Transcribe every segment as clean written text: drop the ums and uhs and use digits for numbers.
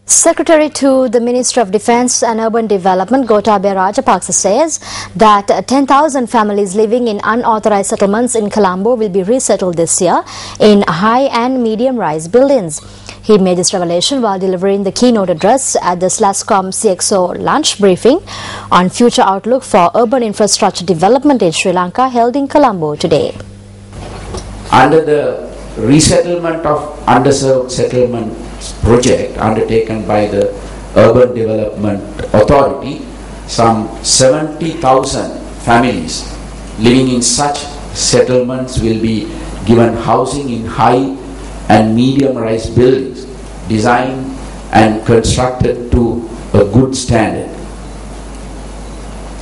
Secretary to the Ministry of Defence and Urban Development, Gotabaya Rajapaksa, says that 10,000 families living in unauthorized settlements in Colombo will be resettled this year in high and medium-rise buildings. He made this revelation while delivering the keynote address at the SLASCOM CXO lunch briefing on future outlook for urban infrastructure development in Sri Lanka held in Colombo today. Under the resettlement of underserved settlement project undertaken by the Urban Development Authority, some 70,000 families living in such settlements will be given housing in high and medium-rise buildings designed and constructed to a good standard.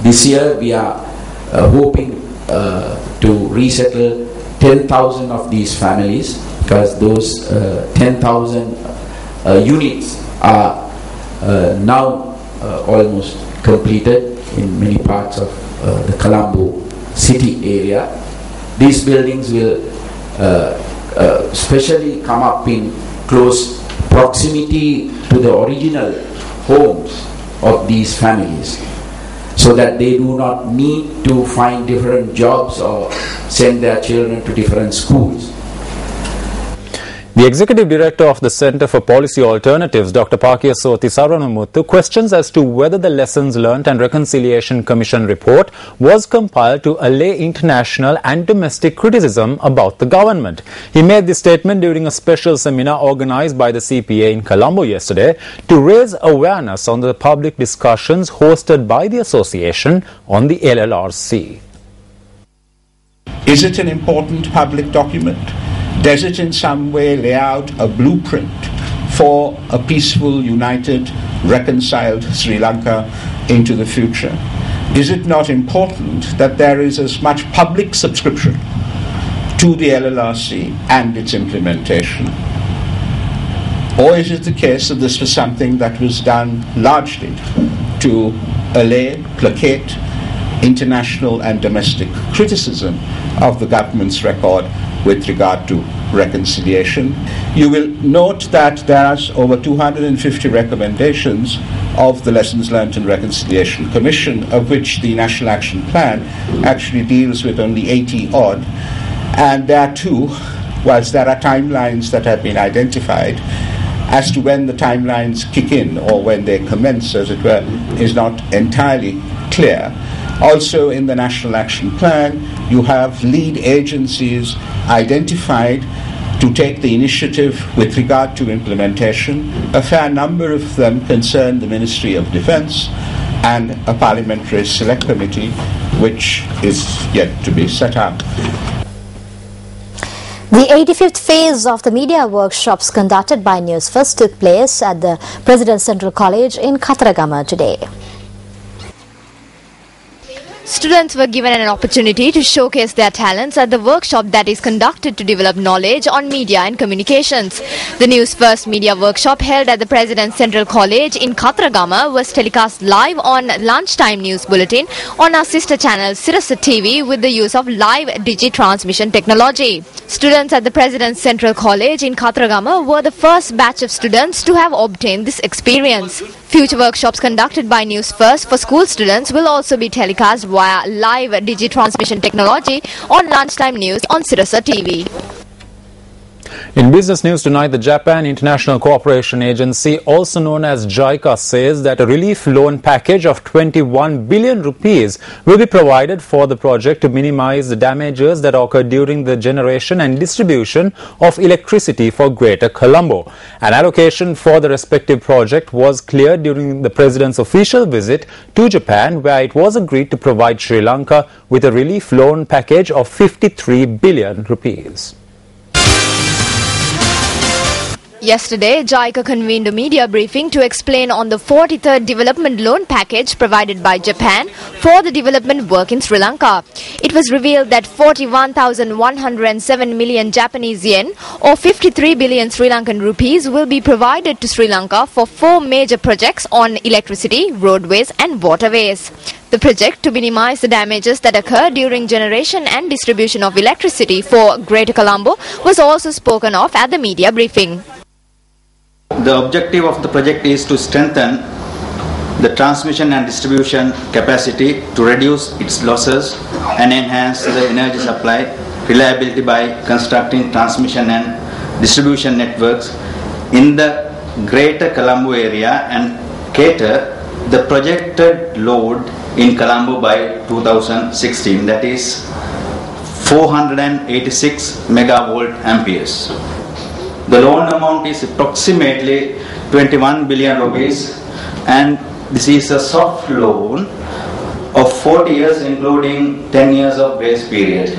This year we are hoping to resettle 10,000 of these families, because those 10,000 units are now almost completed in many parts of the Colombo city area. These buildings will especially come up in close proximity to the original homes of these families, so that they do not need to find different jobs or send their children to different schools. The Executive Director of the Centre for Policy Alternatives, Dr. Pakiyasothi Saranamuthu, questions as to whether the Lessons Learnt and Reconciliation Commission report was compiled to allay international and domestic criticism about the government. He made this statement during a special seminar organised by the CPA in Colombo yesterday to raise awareness on the public discussions hosted by the association on the LLRC. Is it an important public document? Does it in some way lay out a blueprint for a peaceful, united, reconciled Sri Lanka into the future? Is it not important that there is as much public subscription to the LLRC and its implementation? Or is it the case that this was something that was done largely to allay, placate international and domestic criticism of the government's record with regard to reconciliation? You will note that there are over 250 recommendations of the Lessons Learnt and Reconciliation Commission, of which the National Action Plan actually deals with only 80 odd. And there too, whilst there are timelines that have been identified, as to when the timelines kick in or when they commence, as it were, is not entirely clear. Also in the National Action Plan, you have lead agencies identified to take the initiative with regard to implementation. A fair number of them concern the Ministry of Defence and a parliamentary select committee which is yet to be set up. The 85th phase of the media workshops conducted by News First took place at the President's Central College in Kathragama today. Students were given an opportunity to showcase their talents at the workshop that is conducted to develop knowledge on media and communications. The News First Media Workshop held at the President's Central College in Kathragama was telecast live on Lunchtime News Bulletin on our sister channel Sirasa TV with the use of live digi-transmission technology. Students at the President's Central College in Kathragama were the first batch of students to have obtained this experience. Future workshops conducted by News First for school students will also be telecast via live digi-transmission technology on Lunchtime News on Sirasa TV. In business news tonight, the Japan International Cooperation Agency, also known as JICA, says that a relief loan package of 21 billion rupees will be provided for the project to minimize the damages that occurred during the generation and distribution of electricity for Greater Colombo. An allocation for the respective project was cleared during the President's official visit to Japan, where it was agreed to provide Sri Lanka with a relief loan package of 53 billion rupees. Yesterday, JICA convened a media briefing to explain on the 43rd development loan package provided by Japan for the development work in Sri Lanka. It was revealed that 41,107 million Japanese yen or 53 billion Sri Lankan rupees will be provided to Sri Lanka for 4 major projects on electricity, roadways and waterways. The project to minimize the damages that occur during generation and distribution of electricity for Greater Colombo was also spoken of at the media briefing. The objective of the project is to strengthen the transmission and distribution capacity to reduce its losses and enhance the energy supply reliability by constructing transmission and distribution networks in the Greater Colombo area and cater the projected load in Colombo by 2016, that is 486 megavolt amperes. The loan amount is approximately 21 billion rupees, and this is a soft loan of 40 years including 10 years of grace period.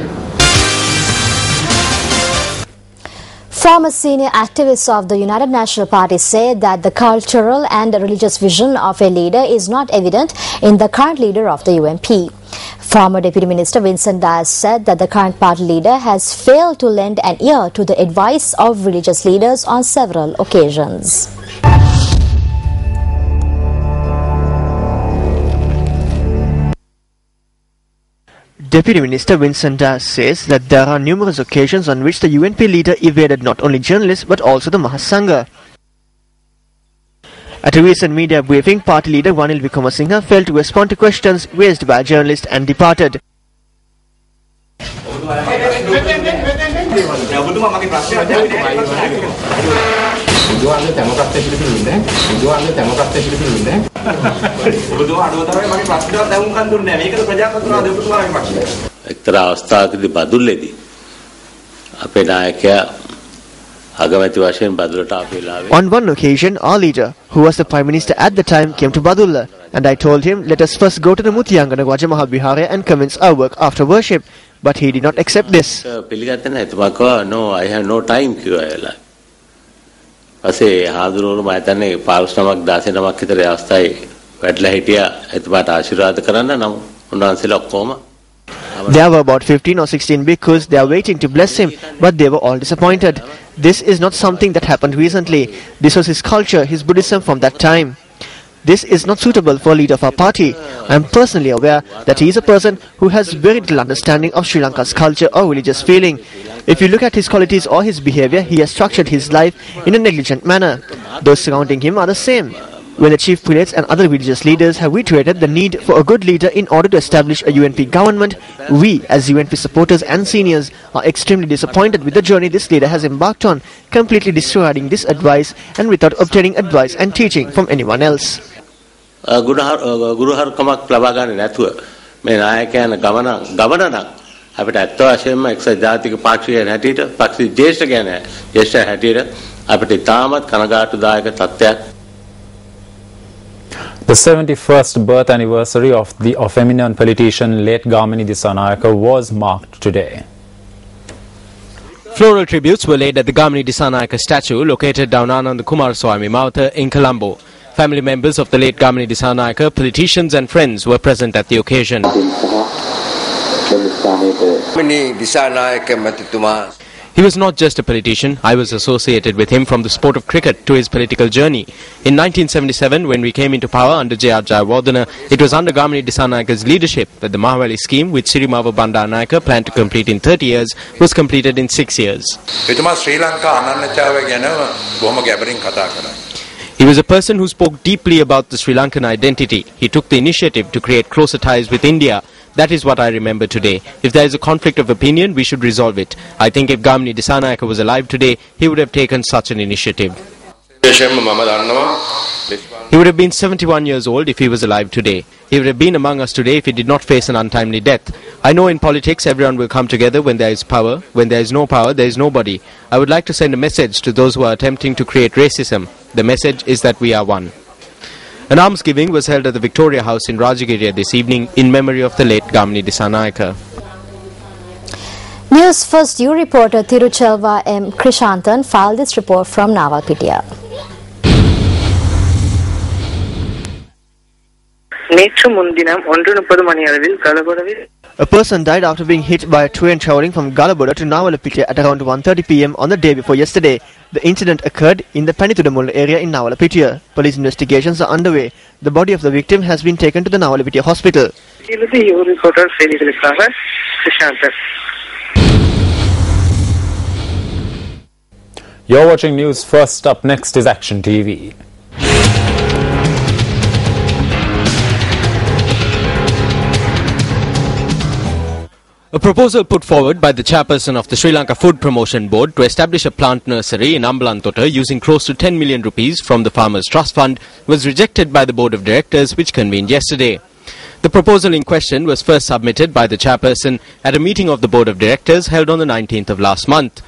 Former senior activists of the United National Party say that the cultural and religious vision of a leader is not evident in the current leader of the UNP. Former Deputy Minister Vincent Dias said that the current party leader has failed to lend an ear to the advice of religious leaders on several occasions. Deputy Minister Vincent Dias says that there are numerous occasions on which the UNP leader evaded not only journalists but also the Mahasangha. At a recent media briefing, party leader Ranil Wickramasinghe failed to respond to questions raised by a journalist and departed. On one occasion, our leader, who was the Prime Minister at the time, came to Badulla, and I told him, let us first go to the Muthiyangana Rajamaha Vihara and commence our work after worship. But he did not accept this. No, I have no time. පස්සේ හාදුරුවෝ මම හිතන්නේ 15 නමක් 16 නමක් විතර අවස්ථාවේ වැඩලා හිටියා එතුමාට ආශිර්වාද කරන්න නම් උන්වහන්සේලා ඔක්කොම There were about 15 or 16 bhikkhus. They are waiting to bless him, but they were all disappointed. This is not something that happened recently. This was his culture, his Buddhism from that time. This is not suitable for a leader of our party. I am personally aware that he is a person who has very little understanding of Sri Lanka's culture or religious feeling. If you look at his qualities or his behavior, he has structured his life in a negligent manner. Those surrounding him are the same. When the chief prelates and other religious leaders have reiterated the need for a good leader in order to establish a UNP government, we as UNP supporters and seniors are extremely disappointed with the journey this leader has embarked on, completely disregarding this advice and without obtaining advice and teaching from anyone else. ගුරුහරුකමක් ලබා ගන්න නැතුව මේ නායකයන් ගමනක් අපිට ඇත්ත වශයෙන්ම එක්සත් ජාතික පාක්ෂිකයන් හැටියට පාක්ෂි ජේෂ්ඨ හැටියට අපිට ඉතාමත් කනගාටුදායක තත්ත්වයක්. The 71st birth anniversary of eminent politician late Gamini Dissanayake was marked today. Floral tributes were laid at the Gamini Dissanayake statue located down Ananda Kumaraswamy Mawatha in Colombo. Family members of the late Gamini Dissanayake, politicians and friends were present at the occasion. He was not just a politician. I was associated with him from the sport of cricket to his political journey. In 1977, when we came into power under J.R. Jayawardena, it was under Gamini Disanayake's leadership that the Mahaweli scheme, which Sirimava Bandanayake planned to complete in 30 years, was completed in 6 years. He was a person who spoke deeply about the Sri Lankan identity. He took the initiative to create closer ties with India. That is what I remember today. If there is a conflict of opinion, we should resolve it. I think if Gamini Dissanayake was alive today, he would have taken such an initiative. He would have been 71 years old if he was alive today. He would have been among us today if he did not face an untimely death. I know in politics everyone will come together when there is power. When there is no power, there is nobody. I would like to send a message to those who are attempting to create racism. The message is that we are one. An almsgiving was held at the Victoria House in Rajagiriya this evening in memory of the late Gamini Dissanayake. News First U reporter Tiruchelva M. Krishantan filed this report from Nawalpitiya. A person died after being hit by a train travelling from Galaboda to Nawalpitiya at around 1:30 p.m. on the day before yesterday. The incident occurred in the Panithudamulla area in Nawalpitiya. Police investigations are underway. The body of the victim has been taken to the Nawalpitiya hospital. You're watching News First. Up next is Action TV. A proposal put forward by the chairperson of the Sri Lanka Food Promotion Board to establish a plant nursery in Ambalantota using close to 10 million rupees from the Farmers Trust Fund was rejected by the Board of Directors, which convened yesterday. The proposal in question was first submitted by the chairperson at a meeting of the Board of Directors held on the 19th of last month.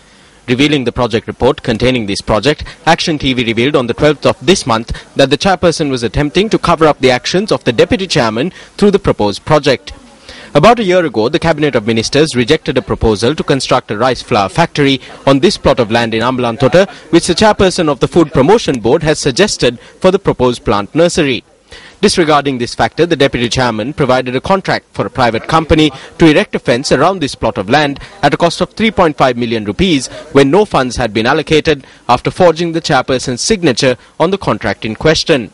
Revealing the project report containing this project, Action TV revealed on the 12th of this month that the chairperson was attempting to cover up the actions of the deputy chairman through the proposed project. About a year ago, the Cabinet of Ministers rejected a proposal to construct a rice flour factory on this plot of land in Ambalantota, which the chairperson of the Food Promotion Board has suggested for the proposed plant nursery. Disregarding this factor, the deputy chairman provided a contract for a private company to erect a fence around this plot of land at a cost of 3.5 million rupees when no funds had been allocated, after forging the chairperson's signature on the contract in question.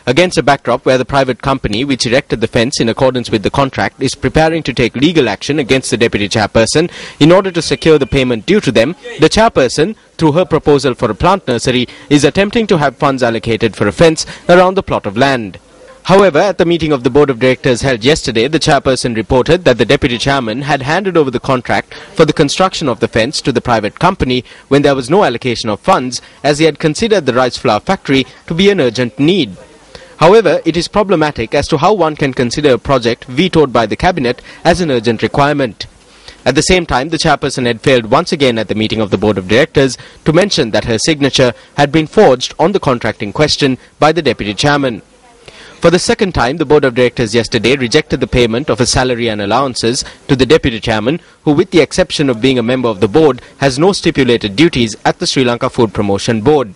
Against a backdrop where the private company which erected the fence in accordance with the contract is preparing to take legal action against the deputy chairperson in order to secure the payment due to them, the chairperson, through her proposal for a plant nursery, is attempting to have funds allocated for a fence around the plot of land. However, at the meeting of the Board of Directors held yesterday, the chairperson reported that the deputy chairman had handed over the contract for the construction of the fence to the private company when there was no allocation of funds, as he had considered the rice flour factory to be an urgent need. However, it is problematic as to how one can consider a project vetoed by the Cabinet as an urgent requirement. At the same time, the chairperson had failed once again at the meeting of the Board of Directors to mention that her signature had been forged on the contract in question by the deputy chairman. For the second time, the Board of Directors yesterday rejected the payment of a salary and allowances to the deputy chairman, who, with the exception of being a member of the board, has no stipulated duties at the Sri Lanka Food Promotion Board.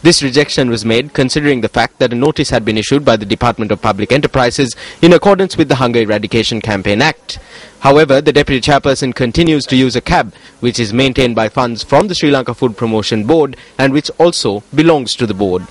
This rejection was made considering the fact that a notice had been issued by the Department of Public Enterprises in accordance with the Hunger Eradication Campaign Act. However, the deputy chairperson continues to use a cab which is maintained by funds from the Sri Lanka Food Promotion Board and which also belongs to the board.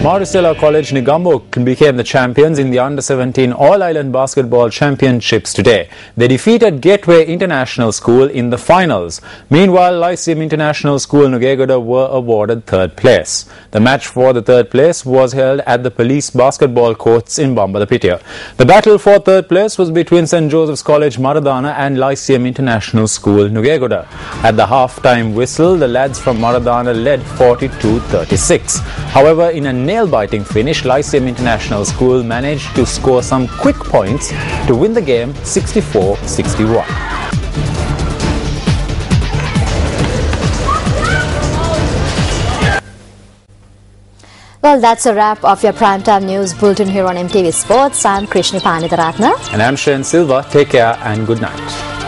Maricela College Negombo became the champions in the Under-17 All-Island Basketball Championships today. They defeated Gateway International School in the finals. Meanwhile, Lyceum International School Nugegoda were awarded third place. The match for the third place was held at the police basketball courts in Bambalapitiya. The battle for third place was between St. Joseph's College Maradana and Lyceum International School Nugegoda. At the half-time whistle, the lads from Maradana led 42-36. However, in a nail-biting finish, Lyceum International School managed to score some quick points to win the game 64-61. Well, that's a wrap of your Primetime News Bulletin here on MTV Sports. I'm Krishni Panitharatna. And I'm Shayan Silva. Take care and good night.